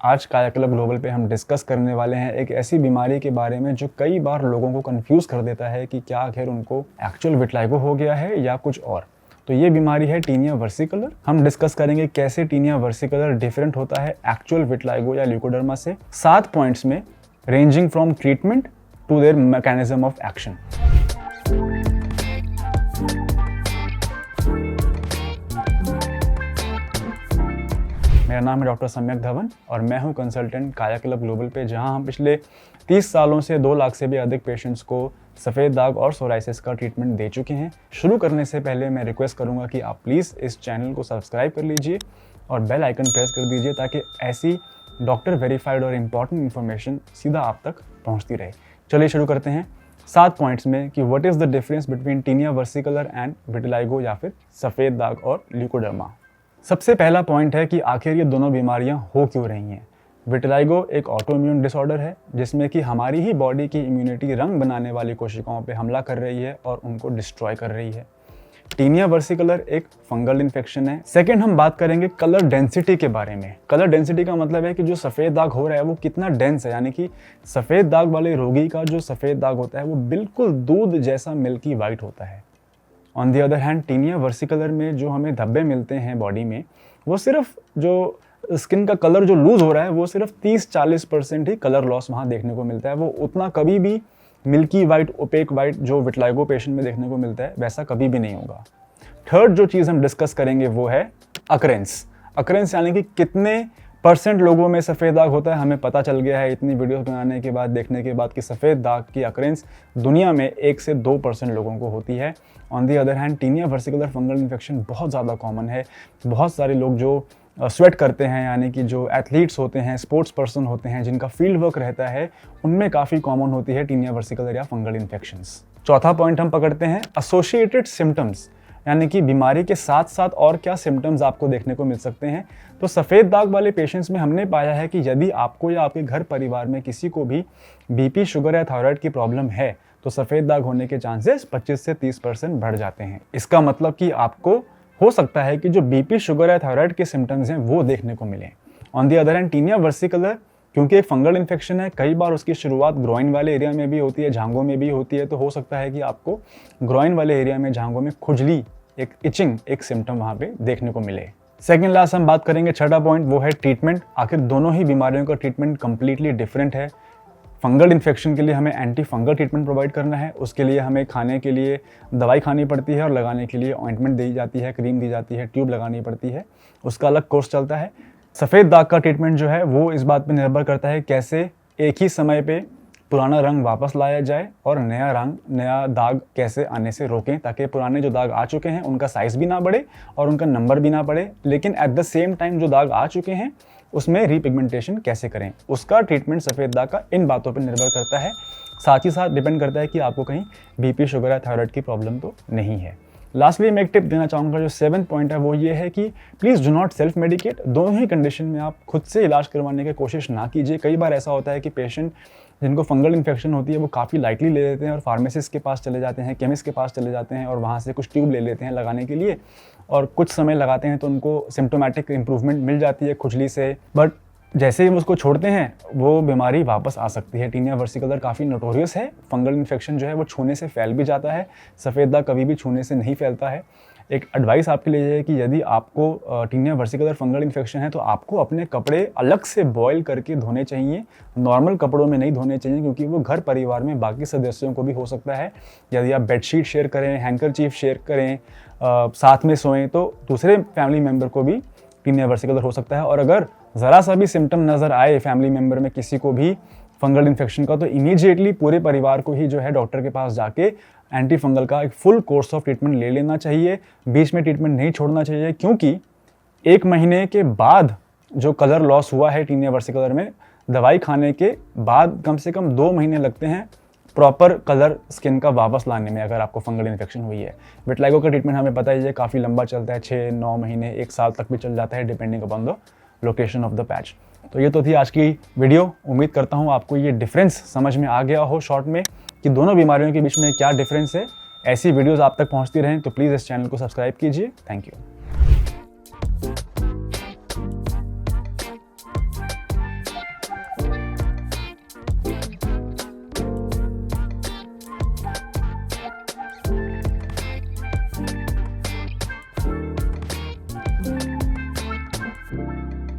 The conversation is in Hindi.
आज काया क्लब ग्लोबल पे हम डिस्कस करने वाले हैं एक ऐसी बीमारी के बारे में जो कई बार लोगों को कंफ्यूज कर देता है कि क्या आखिर उनको एक्चुअल विटिलिगो हो गया है या कुछ और। तो ये बीमारी है टीनिया वर्सिकुलर। हम डिस्कस करेंगे कैसे टीनिया वर्सिकुलर डिफरेंट होता है एक्चुअल विटिलिगो या ल्यूकोडर्मा से, 7 पॉइंट्स में, ranging from treatment to their mechanism of action. मेरा नाम है डॉक्टर सम्यक धवन और मैं हूं कंसल्टेंट काया क्लब ग्लोबल पे, जहां हम पिछले 30 सालों से 2 लाख से भी अधिक पेशेंट्स को सफ़ेद दाग और सोराइसिस का ट्रीटमेंट दे चुके हैं। शुरू करने से पहले मैं रिक्वेस्ट करूंगा कि आप प्लीज़ इस चैनल को सब्सक्राइब कर लीजिए और बेल आइकन प्रेस कर दीजिए ताकि ऐसी डॉक्टर वेरीफाइड और इम्पॉर्टेंट इन्फॉर्मेशन सीधा आप तक पहुँचती रहे। चलिए शुरू करते हैं 7 पॉइंट्स में कि what is the difference between tinea versicolor and vitiligo या फिर सफ़ेद दाग और ल्यूकोडर्मा। सबसे पहला पॉइंट है कि आखिर ये दोनों बीमारियां हो क्यों रही हैं। विटिलिगो एक ऑटो इम्यून डिसऑर्डर है जिसमें कि हमारी ही बॉडी की इम्यूनिटी रंग बनाने वाली कोशिकाओं पे हमला कर रही है और उनको डिस्ट्रॉय कर रही है। टीनिया वर्सिकुलर एक फंगल इन्फेक्शन है। सेकंड, हम बात करेंगे कलर डेंसिटी के बारे में। कलर डेंसिटी का मतलब है कि जो सफ़ेद दाग हो रहा है वो कितना डेंस है, यानी कि सफ़ेद दाग वाले रोगी का जो सफ़ेद दाग होता है वो बिल्कुल दूध जैसा मिल्की वाइट होता है। On the other hand, tinea versicolor में जो हमें धब्बे मिलते हैं बॉडी में, वो सिर्फ जो स्किन का कलर जो लूज हो रहा है वो सिर्फ 30-40% ही कलर लॉस वहाँ देखने को मिलता है। वो उतना कभी भी मिल्की वाइट, ओपेक वाइट जो विटिलिगो पेशेंट में देखने को मिलता है वैसा कभी भी नहीं होगा। थर्ड जो चीज़ हम डिस्कस करेंगे वो है अकरेंस। अकरेंस यानी कि कितने % लोगों में सफ़ेद दाग होता है। हमें पता चल गया है इतनी वीडियोस बनाने के बाद, देखने के बाद, कि सफ़ेद दाग की अकरेंस दुनिया में 1 से 2% लोगों को होती है। On the other hand, tinea versicolor fungal infection बहुत ज़्यादा कॉमन है। बहुत सारे लोग जो स्वेट करते हैं, यानी कि जो एथलीट्स होते हैं, स्पोर्ट्स पर्सन होते हैं, जिनका फील्ड वर्क रहता है, उनमें काफ़ी कॉमन होती है टीनिया वर्सिकुलर या फंगल इन्फेक्शंस। चौथा पॉइंट हम पकड़ते हैं एसोसिएटेड सिम्टम्स, यानी कि बीमारी के साथ साथ और क्या सिम्टम्स आपको देखने को मिल सकते हैं। तो सफ़ेद दाग वाले पेशेंट्स में हमने पाया है कि यदि आपको या आपके घर परिवार में किसी को भी बीपी, शुगर या थायराइड की प्रॉब्लम है तो सफ़ेद दाग होने के चांसेस 25 से 30% बढ़ जाते हैं। इसका मतलब कि आपको हो सकता है कि जो बीपी, शुगर या थायराइड के सिम्टम्स हैं वो देखने को मिलें। On the other hand, tinea versicolor क्योंकि एक फंगल इन्फेक्शन है, कई बार उसकी शुरुआत ग्रोइन वाले एरिया में भी होती है, जांघों में भी होती है। तो हो सकता है कि आपको ग्रोइन वाले एरिया में, जांघों में खुजली, एक इचिंग, एक सिम्टम वहाँ पे देखने को मिले। सेकेंड लास्ट हम बात करेंगे, छठा पॉइंट, वो है ट्रीटमेंट। आखिर दोनों ही बीमारियों का ट्रीटमेंट कंप्लीटली डिफरेंट है। फंगल इन्फेक्शन के लिए हमें एंटी फंगल ट्रीटमेंट प्रोवाइड करना है, उसके लिए हमें खाने के लिए दवाई खानी पड़ती है और लगाने के लिए ऑइंटमेंट दी जाती है, क्रीम दी जाती है, ट्यूब लगानी पड़ती है, उसका अलग कोर्स चलता है। सफ़ेद दाग का ट्रीटमेंट जो है वो इस बात पर निर्भर करता है कैसे एक ही समय पे पुराना रंग वापस लाया जाए और नया दाग कैसे आने से रोकें, ताकि पुराने जो दाग आ चुके हैं उनका साइज़ भी ना बढ़े और उनका नंबर भी ना बढ़े, लेकिन एट द सेम टाइम जो दाग आ चुके हैं उसमें रीपिगमेंटेशन कैसे करें, उसका ट्रीटमेंट सफ़ेद दाग का इन बातों पर निर्भर करता है। साथ ही साथ डिपेंड करता है कि आपको कहीं बीपी, शुगर या थायराइड की प्रॉब्लम तो नहीं है। लास्टली मैं एक टिप देना चाहूँगा, जो 7th पॉइंट है वो ये है कि please do not self medicate. दोनों ही कंडीशन में आप खुद से इलाज करवाने की कोशिश ना कीजिए। कई बार ऐसा होता है कि पेशेंट जिनको फंगल इन्फेक्शन होती है वो काफ़ी लाइटली ले लेते हैं और फार्मेसिस्ट के पास चले जाते हैं, केमिस्ट के पास चले जाते हैं और वहाँ से कुछ ट्यूब ले लेते हैं लगाने के लिए, और कुछ समय लगाते हैं तो उनको सिम्टोमेटिक इम्प्रूवमेंट मिल जाती है खुजली से, बट जैसे ही हम उसको छोड़ते हैं वो बीमारी वापस आ सकती है। टीनिया वर्सिकुलर काफ़ी नोटोरियस है। फंगल इन्फेक्शन जो है वो छूने से फैल भी जाता है, सफ़ेद दाग कभी भी छूने से नहीं फैलता है। एक एडवाइस आपके लिए है कि यदि आपको टीनिया वर्सिकुलर फंगल इन्फेक्शन है तो आपको अपने कपड़े अलग से बॉयल करके धोने चाहिए, नॉर्मल कपड़ों में नहीं धोने चाहिए, क्योंकि वो घर परिवार में बाकी सदस्यों को भी हो सकता है। यदि आप बेडशीट शेयर करें, हैंकरचीफ शेयर करें, साथ में सोएं, तो दूसरे फैमिली मेम्बर को भी टीनिया वर्सिकुलर हो सकता है। और अगर ज़रा सा भी सिम्टम नज़र आए फैमिली मेम्बर में किसी को भी फंगल इन्फेक्शन का, तो इमीडिएटली पूरे परिवार को ही जो है डॉक्टर के पास जाके एंटी फंगल का एक फुल कोर्स ऑफ ट्रीटमेंट ले लेना चाहिए। बीच में ट्रीटमेंट नहीं छोड़ना चाहिए, क्योंकि 1 महीने के बाद जो कलर लॉस हुआ है टीनिया वर्सिकुलर में, दवाई खाने के बाद कम से कम 2 महीने लगते हैं प्रॉपर कलर स्किन का वापस लाने में, अगर आपको फंगल इन्फेक्शन हुई है। विटिलिगो का ट्रीटमेंट हमें पता ही है काफ़ी लंबा चलता है, 6-9 महीने, 1 साल तक भी चल जाता है, depending upon the location of the patch. तो ये तो थी आज की वीडियो। उम्मीद करता हूँ आपको ये डिफरेंस समझ में आ गया हो शॉर्ट में कि दोनों बीमारियों के बीच में क्या डिफरेंस है। ऐसी वीडियोस आप तक पहुँचती रहें तो प्लीज़ इस चैनल को सब्सक्राइब कीजिए। Thank you.